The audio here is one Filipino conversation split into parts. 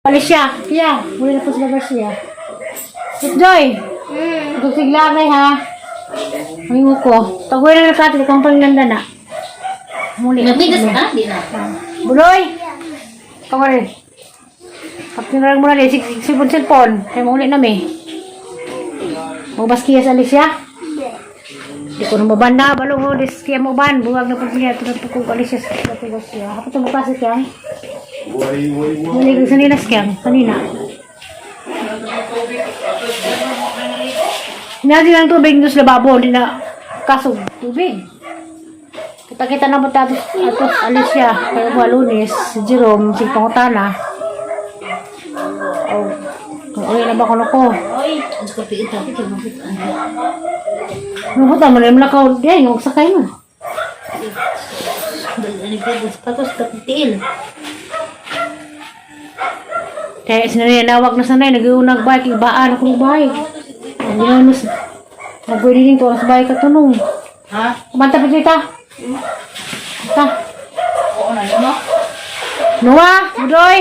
Alicia, iya, boleh na po sila Garcia. Joy, sigla na ha. Ang ko. Tagoy na nakati kung panglanda na. Muli. Mabigas na, di na. Buloy. Kawari. Pagkinarang mo na rin, sipon cellphone. Kaya muli na may. Magbas kaya sa Alicia? Di ko na mabanda, balong ho, dis kaya mo ban. Buwag na po niya, tulad po kong Alicia sa Garcia. Ako ito magkasa kaya. Muli sa nilas kaya, kanina. Hindi lang tubig doon sa lababo, hindi na kasog tubig. Kita-kita na mo atos Alicia, kaya mga Lunes, si Jerome, si Pangutana. Oh, uwi na ba ko na ko? Ang kapiit ako, ito mabit. Nabutan mo na yung lakaw, diyan, yung sakay mo. Dali pa, tapos kapitil. Kaya sinanay, nawag na sanay, nag-iunag bike, ibaan akong bike. Ang ginanus, nag-guiding to, sa bike katunong. Ha? Kumanta pa dito. Ta. Oo na, no? Noah, Budoy.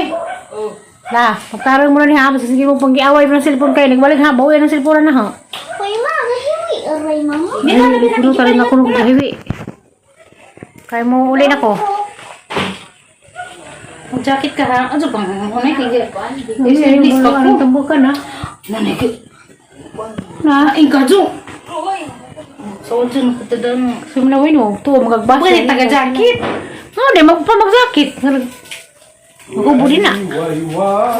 La, pagtarong mo na ni Hama, sige mo pang giaway mo ng cellphone kayo, nagbalik ha, bawi ng cellphone na ha. Hoy, ma, nahiwi. Aray, mama. Hindi ko nung tarin ako nung kahiwi. Kaya mo uli na ko. Mag-jacket ka ha? Ano bang? Unay kaya? Hindi, yung balo ka ng tambukan ha. Nanay kaya? Na, Ay, kadyo! So, dyan, katadaan. sumunawin mo, to, magagbasa. Bakit taga-jacket? Oo, di, mag-jacket. Mag-ubo din na.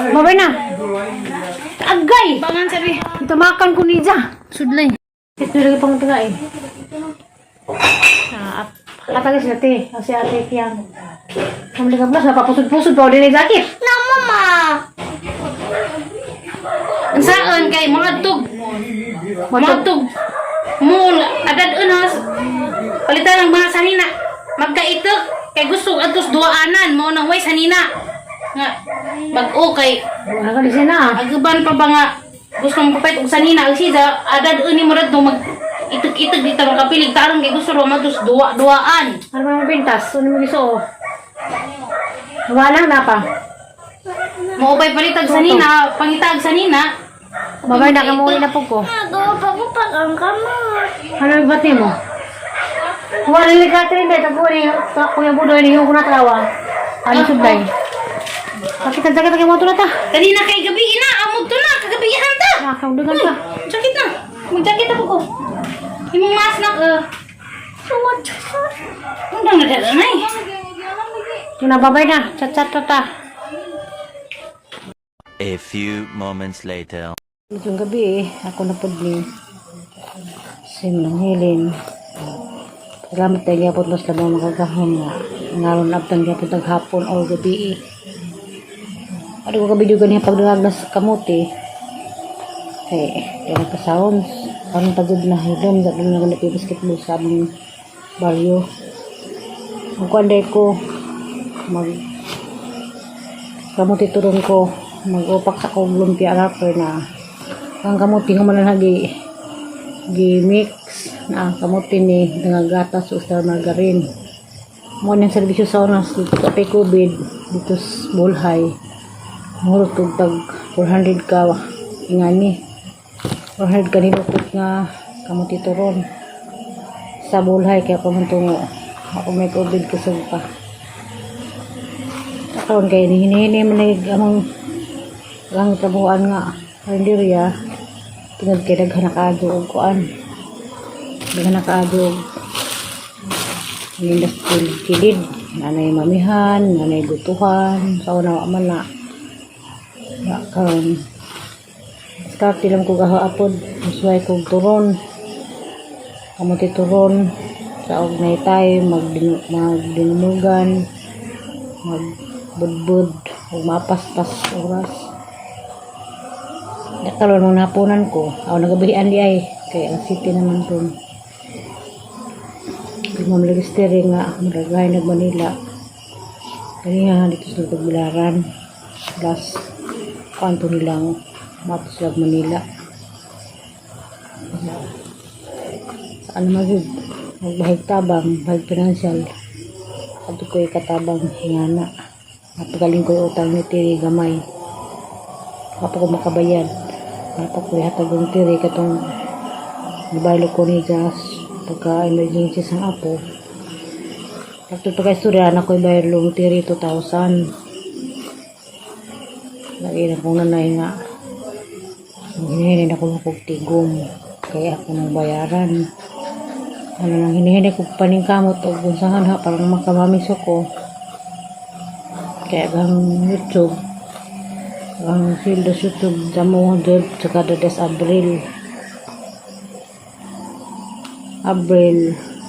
Babay na. Agay! Bangan sabi. Ito makan ko ni Ja. Sudlay. Ito lagi pang taga eh. Katagay sila te. Kasi ate kiyang. Kamali ka plus, napapusod-pusod pa ulit na jacket. Na, mama. Ang saan kay mga tug. Mga tug. Mula, adad unos. Palitan ng mga sanina. Magkaitok. Kay gusto atos duaanan mo nang way sanina. Nga, bag-o kay Wala ka siya na. agaban pa ba nga gusto mong kapait og sanina ang sida adad uni mo radto mag itig-itig dito makapilig tarong kay gusto ro matos duaan. Ano ba yung pintas? Ano mo gusto? Wala na pa. Mo upay palitag sanina, pangitag sanina. Babay na kamuli na po ko. Nagawa pa ko pag ang kamot. Ano yung bati mo? Wala ligat rin dahil tapo ni Kuya Budoy ni yung kunatawa. Ano sublay? Bakit ang sakit ang moto na ta? Kanina kay gabi ina amog to na kagabihan ta. Nakakaudugan ka. Jakit na. Mag-jakit ako ko. Imong mas na Suwat. undang na dala nay. Yung nababay na. Chat-chat na ta. A few moments later. Itong gabi ako na po ni Sim ng Helen. Salamat tayo gyapon mas labang makagahon nga. Ngaron abtang gyapon tag hapon o gabi. Ano ko kabidyo ganiya pagdangag na sa kamote. Kaya nagka-sounds. Parang tagod na hilom. Dati nga ganit yung basketball sa aming baryo. Magkuanday ko. Kamote turun ko. Mag-upak sa kong lumpia rapper na ang kamote nga man lagi gi-mix na ang kamote ni nangagatas o sa margarine. Mo nang serbisyo sa oras dito sa COVID dito sa Bulhay. Murot kong tag 400 ka ingani 400 ka nilukot nga kamuti turon sa Bulhay kaya pamuntungo ako may COVID kusog pa karon kay hinihinay man among lang trabuhan nga karinderya tingad kay daghan nakaadyo og kuan daghan nakaadyo nindas kilid nanay mamihan nanay gutuhan sa una man na karon start lang ko gahapon musway kog turon kamuti turon sa og naytay magdinumugan magbudbud ug mapaspas oras karon nung napunan ko aw nagabihan di ay kay ang city naman dun Imam Legisteri nga maragay nag Manila kaya nga dito sa Tagbilaran plus kanto nilang matos lag Manila saan magbahig tabang bahig financial ato ko'y katabang hingana napagaling ko'y utang ni Tiri gamay Kapag ko makabayad. Kapag ko ihatag yung tiri katong ibaylo ko ni gas pagka emergency sang apo. Kapag pagka-istorya na ko ibaylo yung tiri 2,000. Lagi na kong nanay nga hinihinay na ko magtigom kaya ako nang bayaran. Ano nang hinihinay ko paningkamot o bunsahan ha parang makamamis ako. Kaya ang YouTube ang field sa YouTube damo dod sa kada des Abril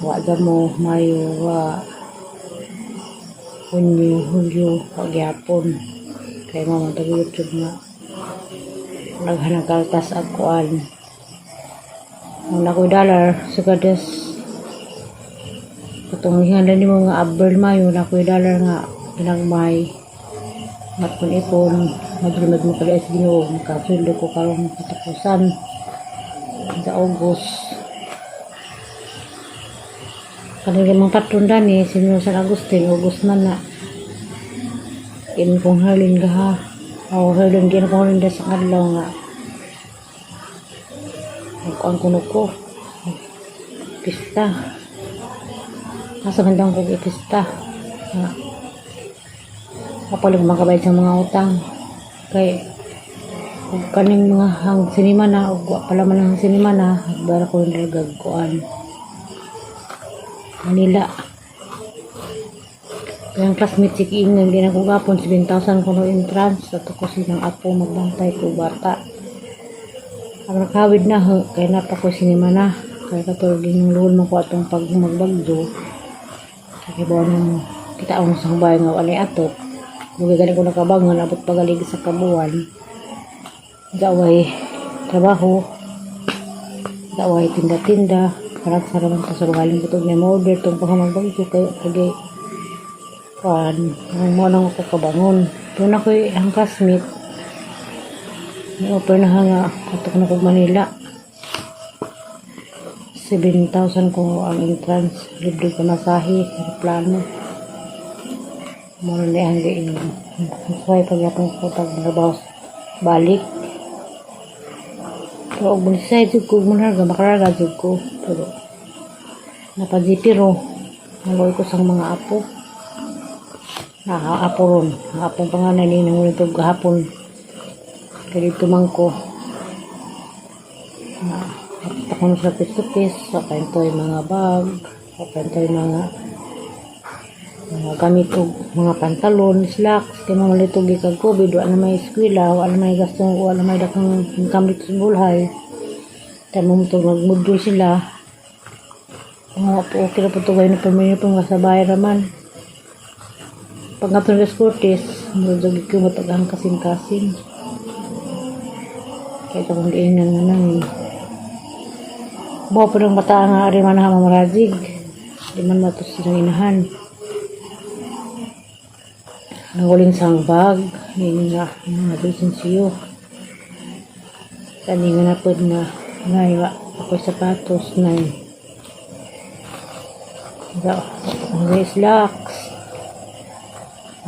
wa damo Mayo wa Hunyo Hulyo wa gyapon kay mama tag YouTube nga naghanang kaltas akuan ang nakoy dollar sa kades katong hihanlan nimo nga Abril Mayo nakoy dollar nga pinagmay matpon ipon madrimad mo kali sa Ginoo makasundo ko karong katapusan sa August kanila mga patunda ni sinyo sa Agustin August man na in kong halin gaha o halin gina kong halin sa kadlaw nga magkuhan kuno ko pista nasa bandang kong ipista nga kapalig makabayad sa mga utang kay ug kaning mga hang sinima na ug wa pala man ang sinima na bara ko nilagag kuan Manila yung classmate si Kiingan ginagugapon 7,000 kuno entrance at ko silang apo magbantay ko bata ang nakawid na kay napa ko sinima na kay katulog yung luhol mo ko atong pag magbagdo kay bawa mo kita ang sang bahay nga wala atok Bugay galing ko nakabangon, abot pagalig sa kabuan. Daway trabaho. Daway tinda-tinda. Karag sa raman sa surugaling butog na order. Itong pangamagbagyo kayo kagay. Ang mo nang ako kabangon. Doon ako ang classmate. May-offer na nga. Katok na kong Manila. 7,000 ko ang entrance. Libre ko masahe. Plano. Muna na ang gain. Kaya pagyapang ko tag-nabaw balik. Pero kung bulisay jud ko muna makaraga jud ko. Pero napadipiro. Naloy ko sang mga apo. Nakaapo ron. Nakapong panganay ni nangulit ko gahapon. Kaya dito man ko. Nakapita ko na sa pis-to-pis. Kapantoy mga bag. Kapantoy mga gamit og mga pantalon, slacks, kay mga litog ikag COVID, wala na may eskwela, wala may gastong, wala may dakang kamit sa bulhay. Tanong ito, magmudol sila. Mga po, okay na po ito kayo na pamilya pong kasabay raman. Pag nga ito Cortes, mudog ko matagang kasing-kasing. Kaya ito kong diinan nga namin. Bawa po ng bata nga rin man na mamarajig. Di man matos silang inahan. Nanguling sang bag, yun nga, mga lisensiyo. Tani nga na po na naiwa ako sapatos na mga slacks.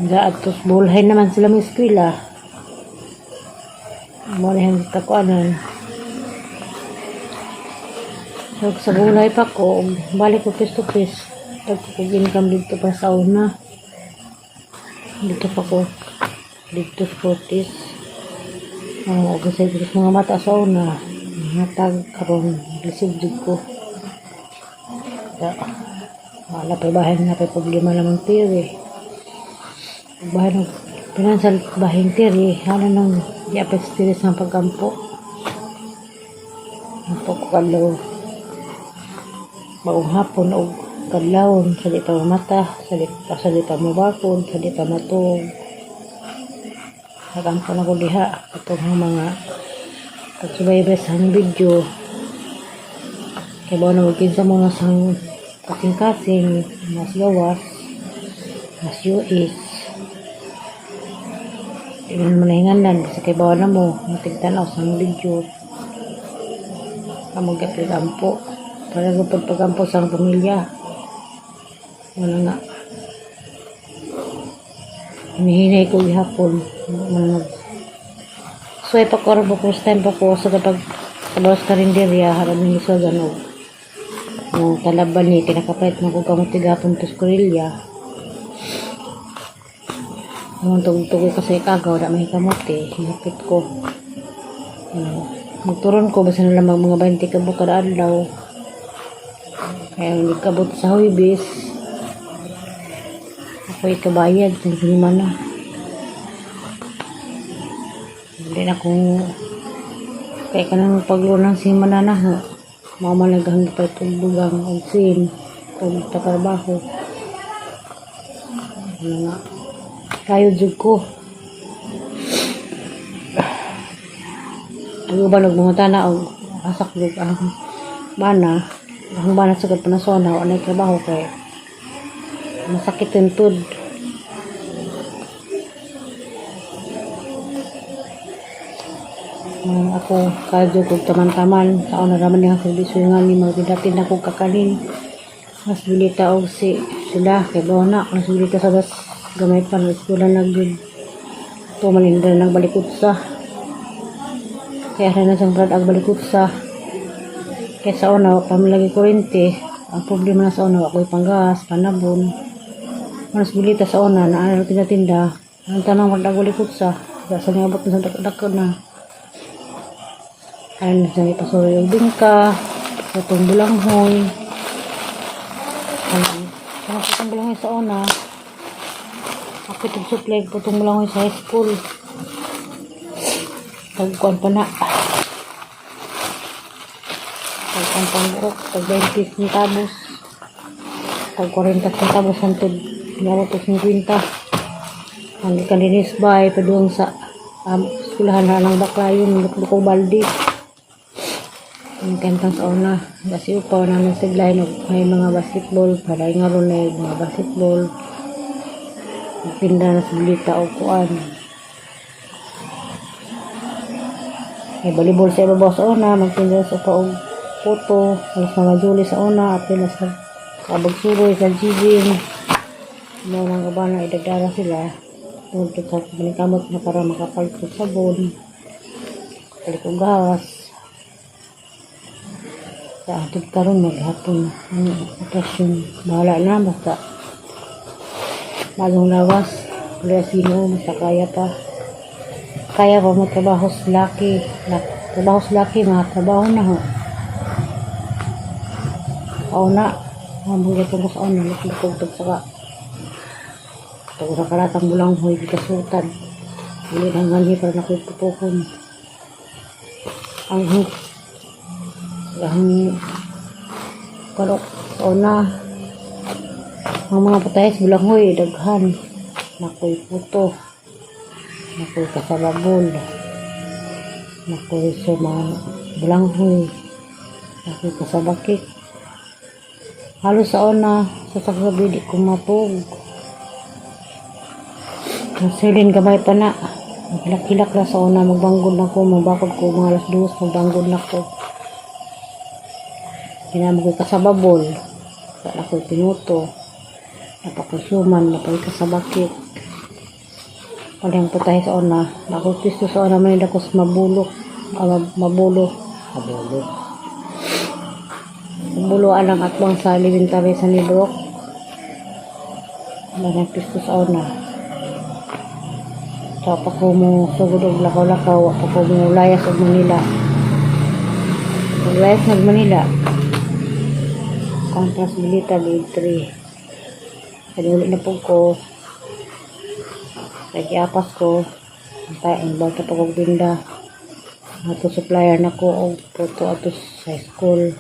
At tos bulhay naman sila may eskwela. Muna yung takuanan. So, sa bulhay pa ko, balik ko pis-to-pis. Pag-income dito pa sa una. Dito pa ko dito Cortes kasi mga mata sa una matag karon receive ko wala pa bahay na pa problema lamang tiri bahay ng financial bahay tiri hala nang di-apes tiri sa pagkampo po ko kadlaw bagong hapon o kadlawon sa di pa mata sa di pa mabakon sa di pa matog hagang ko na ko diha itong mga pagsubaybay sa video kaya ba na magkinsa mo na sang kasing-kasing mas gawas mas US ilan mo na hinganan kasi kaya ba na mo matigtanaw sang video kamag-apil ampo para gupad pagampo sang pamilya wala nga hinihinay ko gihapon mga So, ipakoro po, first time po ko sa kapag kabawas karinderya, harap ng iso ganog. Yung talaban ni, kinakapait mo ko kamutigapon to skurilya. Yung tugtugoy kasi kagaw, na may kamuti, hinapit ko. Magturon ko, basta na lamang mga 20 kabuk kada adlaw. Kaya hindi kabot sa huibis. Ako ikabayad, hindi man na. Hindi na kung kaya ka nang paglunang si manana, mamalagang pa itong bugang o sin, kung takarbaho. Ano nga, kayo jud ko. Ang iba nagmungutana o asak jud ang bana sagad panasona o anay trabaho kay masakit yung tud. Ako kadyo kong taman-taman sa una naman yung servisyo nga ni magbidatin na kong kakalin mas bilita og sila kay doon na mas bilita sa das gamay pa na eskwela nagdun tumaninda nagbalikot sa kaya rin na siyang brad agbalikot sa kaya sa una pamilagi kurente ang problema na sa una ako'y panggas panabon mas bilita sa una na ano tinda ang tanang brad agbalikot sa sa nabot na sa dakod na ayun na siya ipasuro yung bingka itong bulanghoy ayun itong bulanghoy sa una ako itong supply itong bulanghoy sa high school tagkuan pa na tagkuan pangburok tag 20 centavos tag 40 centavos hantod niyawag to 50 ang ikalinis bay paduang sa skulahan na ng bakla yun lukong baldi ang kantang sa una kasi upaw namin siglay may mga basketball para nga ron na mga basketball pinda na sa bilita o kuan may volleyball sa ibabaw sa una magpinda sa paog puto alas mga Julie sa una at pila sa kabagsuroy sa jibin mga nang kabana idagdara sila tungkol sa banikamot na para makapalit sa sabon kapalit ng gawas sa atin karon maghapon ang operasyon bahala na basta bagong lawas kaya sino basta kaya pa mo trabaho sa laki mga trabaho na ho na mamangya ko sa una nakikog saka ito sa kalatang bulang hoy di kasutan hindi nang ganhi para nakipupukon ang karok sa una ang mga patayas bulang hoy daghan nakoy puto nakoy kasababol nakoy sa mga bulang hoy nakoy kasabakik halos sa una sa sagsabi di kumapog silin gamay pa na magkilak-kilak na sa una magbanggod na ko magbakod ko mga alas 2 magbanggod na ko ginamag ko kasababol sa ako'y pinuto napakusuman napagkasabakit paling putahe sa una nako'y pisto sa una manila ko sa mabulo alang atbang sa elementary sa Librok paling pisto sa una so pa ko mo sugod og lakaw-lakaw pa ko mo layas og Manila layas ng Manila kontras bilita grade 3 kaya ulit na po ko nag-iapas ko ang bawta pa kong binda ato supplier na ko og puto ato sa school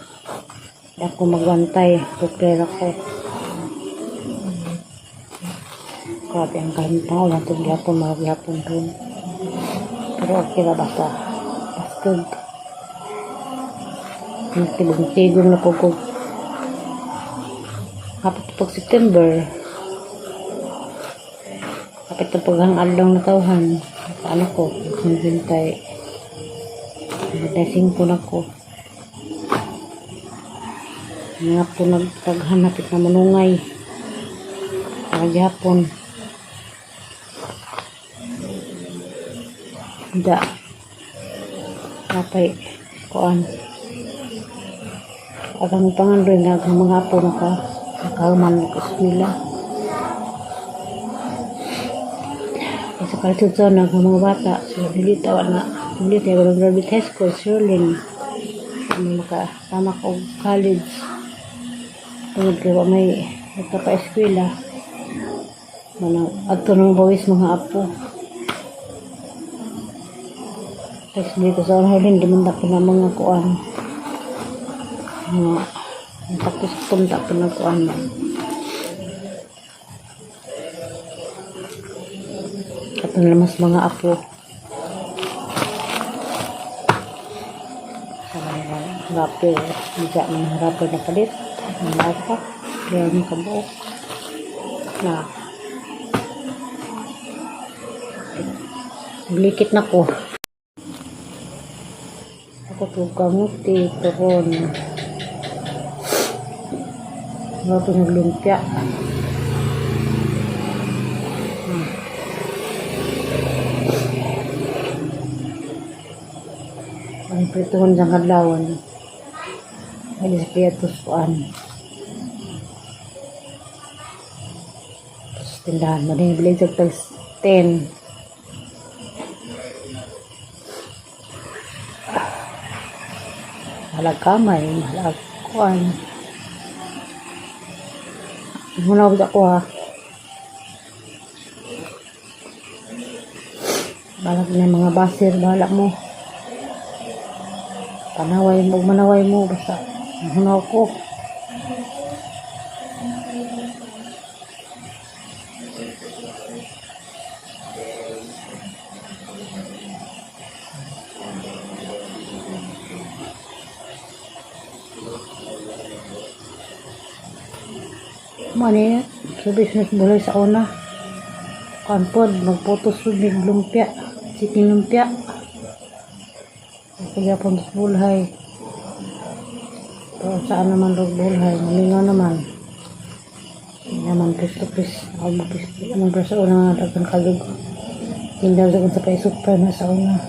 ako magwantay supplier ako grabe ang kahintang ulang itong gapon mga gapon rin pero okay na basta bastog nagtibong-tibong na po ko kapit pag September kapit na pag ang adlaw na tauhan ano ko nagbintay nagdasing po na ko nga po nagtaghan napit na manungay para gihapon da Kapay, kuan. Agang pangandoy nga ang mga apo nakahuman ko nila. Sa kalitusan ng mga bata, so hindi tawa na, hindi tayo graduate high school, Sherling. Makasama ko college. Tungod kayo may nagkapa-eskwela. At nung bawis mga apo. Tapos dito sa Orhalin, dimanda po na mga kuan. Tapos punta po na kuan. At mas mga apo. Rapper, bisa mga rapper na palit. Ang bata, kaya mga kabuok. Na, blikit na ko. Ako po kamuti, turon. Ako po naglumpia. Ang prituhon sa kadlawan. Ay sa piatos kuan. Tapos tindahan mo din. Bilay sa 10. Mahalag kamay. Mahalag kuan. Muna ako ha. Balak na mga basir. Balak mo. Panaway mo. Manaway mo. Basta. Hunaw ko. Mani, sa business bulay sa una. Kanpod, magputos subig lumpia. Chicken lumpia. Kaya pang bulhay. Pero saan naman rog bulhay? Malingaw naman. Naman pis-to-pis. Ako mag-pis. Anong pero sa una nga dagang kalug. Hindi dagang sa paisupra na sa una.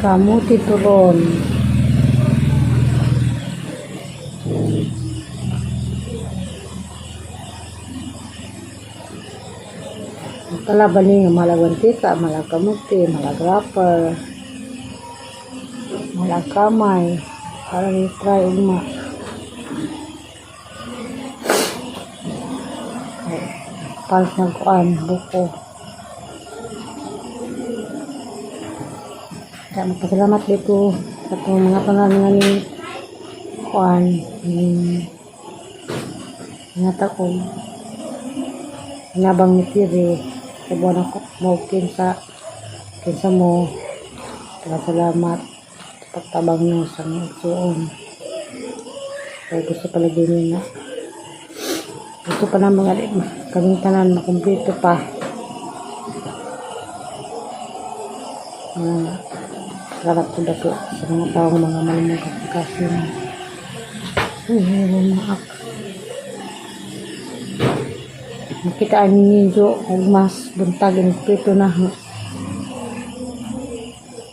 Kamuti turon. Kalaban niya malagwantika, malagamuti, malagrapper, malagkamay, para ni-try uma. Palis nagkuan, buko. Kaya magpasalamat dito sa mga pangalan ni kuan, ingata ko. Nabang ni Tiri. Kaya buwan ako mo kinsa mo salamat sa pagtabang nyo sa nagsuon. Kaya gusto pala din na gusto pa na mga kaming tanan makumpleto pa. Salamat po dako sa mga taong mga malimang kapagkasin. Mga Makita ani niyo og mas buntag ang prito na.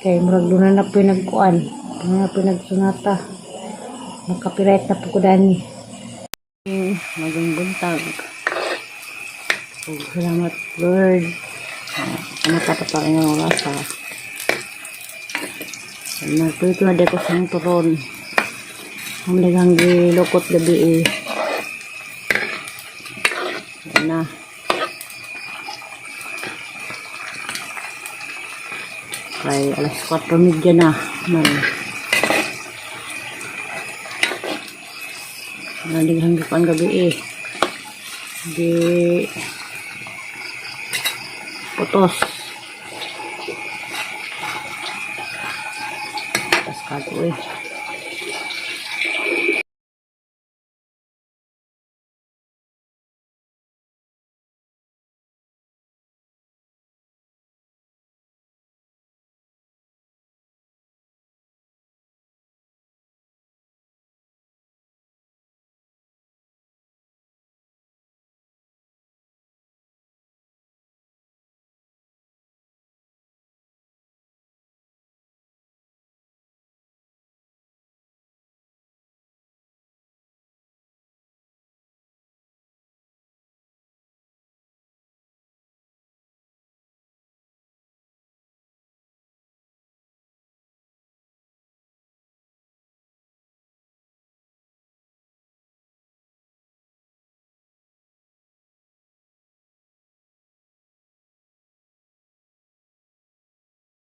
Kay murag doon na pinagkuan, na pinagsunata. Mag-copyright na po ko dani. Magang buntag. Salamat Lord. Matapatay ng oras ha. Nagprito na dito sa turon. Ang dagang gilokot gabi na kay alas 4:30 na man naligang gipan gabi di putos tas kato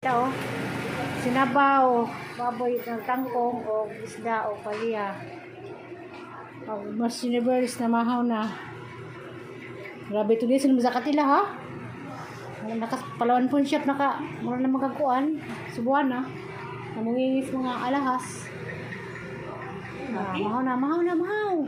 Ito, sinabaw, baboy ng tangkong o isda o palya. Pag mas universe na mahaw na. Grabe ito din, sinumasa katila ha. Palawan phone shop, mula na magkakuan. Subuhan na. Namungingis mga alahas. Mahaw na, mahaw na, mahaw.